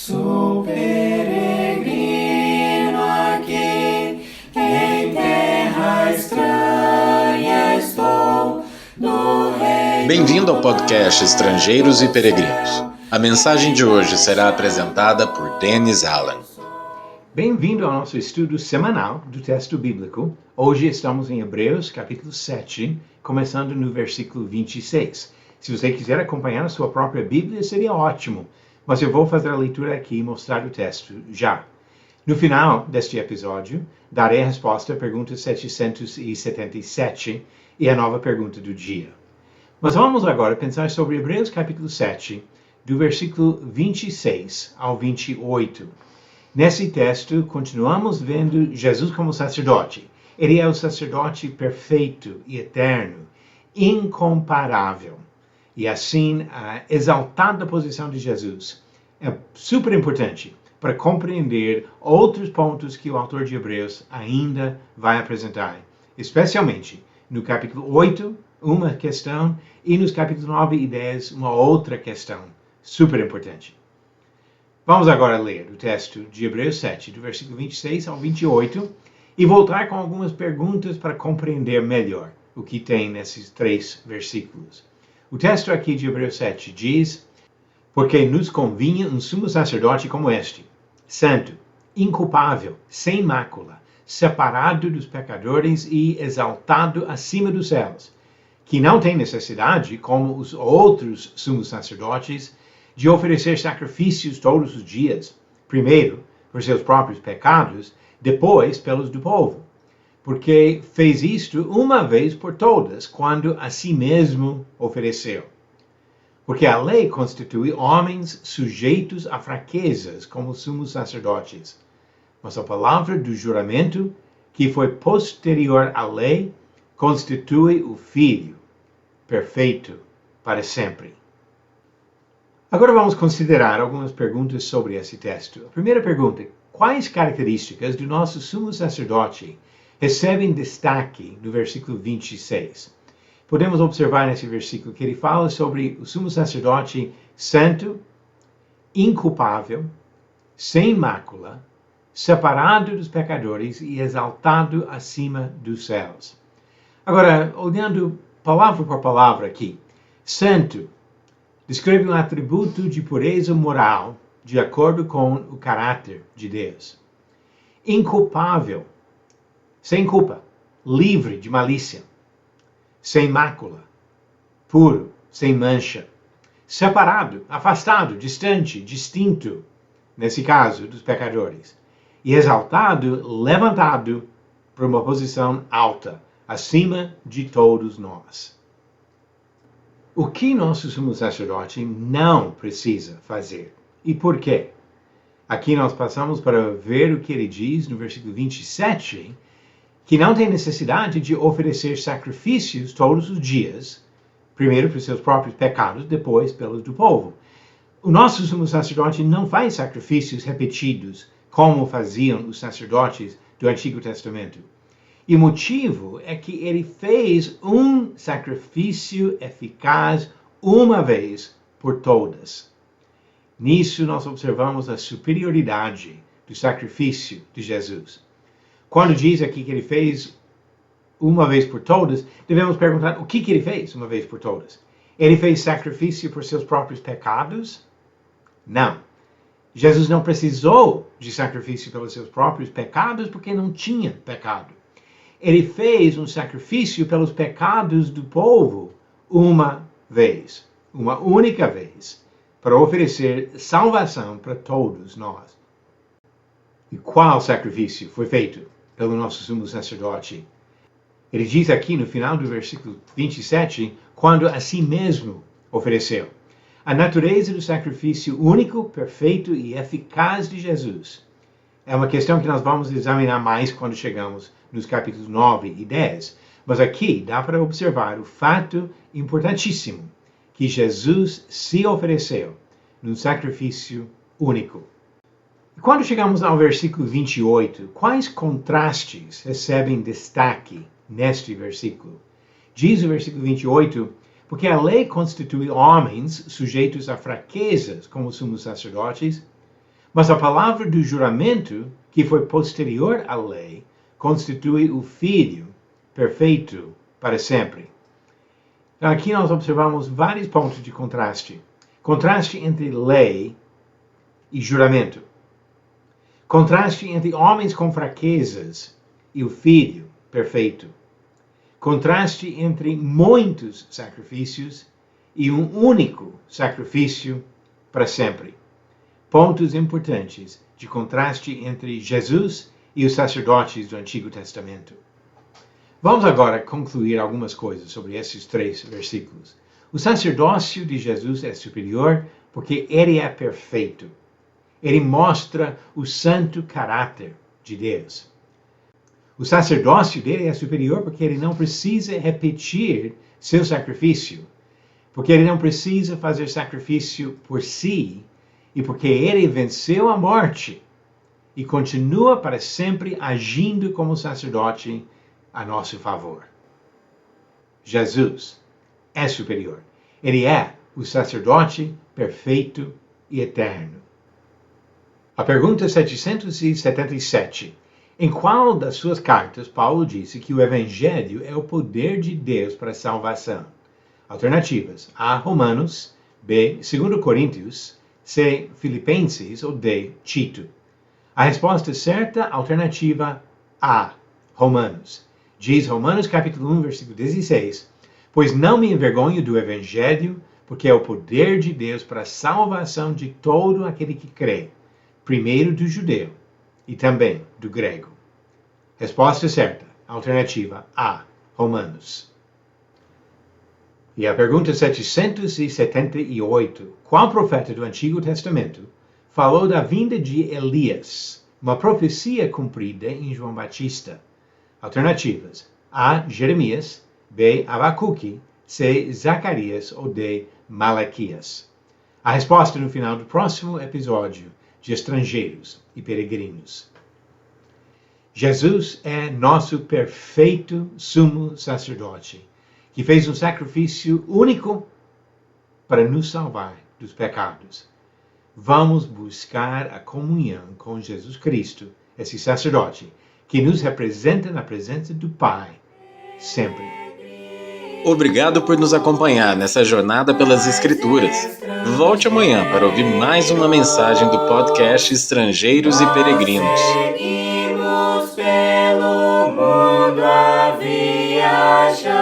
Sou peregrino aqui, em terra estranha estou, no reino. Bem-vindo ao podcast Estrangeiros e Peregrinos. A mensagem de hoje será apresentada por Dennis Allen. Bem-vindo ao nosso estudo semanal do texto bíblico. Hoje estamos em Hebreus, capítulo 7, começando no versículo 26. Se você quiser acompanhar a sua própria Bíblia, seria ótimo, mas eu vou fazer a leitura aqui e mostrar o texto já. No final deste episódio, darei a resposta à pergunta 777 e a nova pergunta do dia. Mas vamos agora pensar sobre Hebreus, capítulo 7, do versículo 26 ao 28. Nesse texto, continuamos vendo Jesus como sacerdote. Ele é o sacerdote perfeito e eterno, incomparável. E assim, a exaltada posição de Jesus é super importante para compreender outros pontos que o autor de Hebreus ainda vai apresentar. Especialmente no capítulo 8, uma questão, e nos capítulos 9 e 10, uma outra questão super importante. Vamos agora ler o texto de Hebreus 7, do versículo 26 ao 28, e voltar com algumas perguntas para compreender melhor o que tem nesses três versículos. O texto aqui de Hebreus 7 diz: porque nos convinha um sumo sacerdote como este, santo, inculpável, sem mácula, separado dos pecadores e exaltado acima dos céus, que não tem necessidade, como os outros sumos sacerdotes, de oferecer sacrifícios todos os dias, primeiro por seus próprios pecados, depois pelos do povo. Porque fez isto uma vez por todas, quando a si mesmo ofereceu. Porque a lei constitui homens sujeitos a fraquezas, como sumos sacerdotes. Mas a palavra do juramento, que foi posterior à lei, constitui o Filho, perfeito para sempre. Agora vamos considerar algumas perguntas sobre esse texto. A primeira pergunta: quais características do nosso sumo sacerdote recebem destaque no versículo 26. Podemos observar nesse versículo que ele fala sobre o sumo sacerdote santo, inculpável, sem mácula, separado dos pecadores e exaltado acima dos céus. Agora, olhando palavra por palavra aqui, santo descreve um atributo de pureza moral de acordo com o caráter de Deus. Inculpável, sem culpa, livre de malícia, sem mácula, puro, sem mancha, separado, afastado, distante, distinto, nesse caso, dos pecadores, e exaltado, levantado para uma posição alta, acima de todos nós. O que nosso sumo sacerdote não precisa fazer? E por quê? Aqui nós passamos para ver o que ele diz no versículo 27, que não tem necessidade de oferecer sacrifícios todos os dias, primeiro por seus próprios pecados, depois pelos do povo. O nosso sumo sacerdote não faz sacrifícios repetidos, como faziam os sacerdotes do Antigo Testamento. E o motivo é que ele fez um sacrifício eficaz uma vez por todas. Nisso nós observamos a superioridade do sacrifício de Jesus. Quando diz aqui que ele fez uma vez por todas, devemos perguntar o que ele fez uma vez por todas. Ele fez sacrifício por seus próprios pecados? Não. Jesus não precisou de sacrifício pelos seus próprios pecados porque não tinha pecado. Ele fez um sacrifício pelos pecados do povo uma vez, uma única vez, para oferecer salvação para todos nós. E qual sacrifício foi feito pelo nosso sumo sacerdote? Ele diz aqui no final do versículo 27, quando a si mesmo ofereceu. A natureza do sacrifício único, perfeito e eficaz de Jesus é uma questão que nós vamos examinar mais quando chegamos nos capítulos 9 e 10. Mas aqui dá para observar o fato importantíssimo que Jesus se ofereceu num sacrifício único. Quando chegamos ao versículo 28, quais contrastes recebem destaque neste versículo? Diz o versículo 28, porque a lei constitui homens sujeitos a fraquezas como sumos sacerdotes, Mas a palavra do juramento, que foi posterior à lei, constitui o Filho perfeito para sempre. Então, aqui nós observamos vários pontos de contraste. Contraste entre lei e juramento. Contraste entre homens com fraquezas e o Filho perfeito. Contraste entre muitos sacrifícios e um único sacrifício para sempre. Pontos importantes de contraste entre Jesus e os sacerdotes do Antigo Testamento. Vamos agora concluir algumas coisas sobre esses 3 versículos. O sacerdócio de Jesus é superior porque ele é perfeito. Ele mostra o santo caráter de Deus. O sacerdócio dele é superior porque ele não precisa repetir seu sacrifício, porque ele não precisa fazer sacrifício por si, e porque ele venceu a morte e continua para sempre agindo como sacerdote a nosso favor. Jesus é superior. Ele é o sacerdote perfeito e eterno. A pergunta 777. Em qual das suas cartas Paulo disse que o Evangelho é o poder de Deus para a salvação? Alternativas: A. Romanos, B. 2 Coríntios, C. Filipenses ou D. Tito. A resposta certa, alternativa A. Romanos. Diz Romanos capítulo 1, versículo 16: Pois não me envergonho do Evangelho, porque é o poder de Deus para a salvação de todo aquele que crê, primeiro do judeu e também do grego. Resposta certa, alternativa A. Romanos. E a pergunta 778. Qual profeta do Antigo Testamento falou da vinda de Elias, uma profecia cumprida em João Batista? Alternativas: A. Jeremias, B. Abacuque, C. Zacarias ou D. Malaquias. A resposta no final do próximo episódio de Estrangeiros e Peregrinos. Jesus é nosso perfeito sumo sacerdote, que fez um sacrifício único para nos salvar dos pecados. Vamos buscar a comunhão com Jesus Cristo, esse sacerdote, que nos representa na presença do Pai, sempre. Obrigado por nos acompanhar nessa jornada pelas Escrituras. Volte amanhã para ouvir mais uma mensagem do podcast Estrangeiros e Peregrinos. Seguimos pelo mundo a viajar.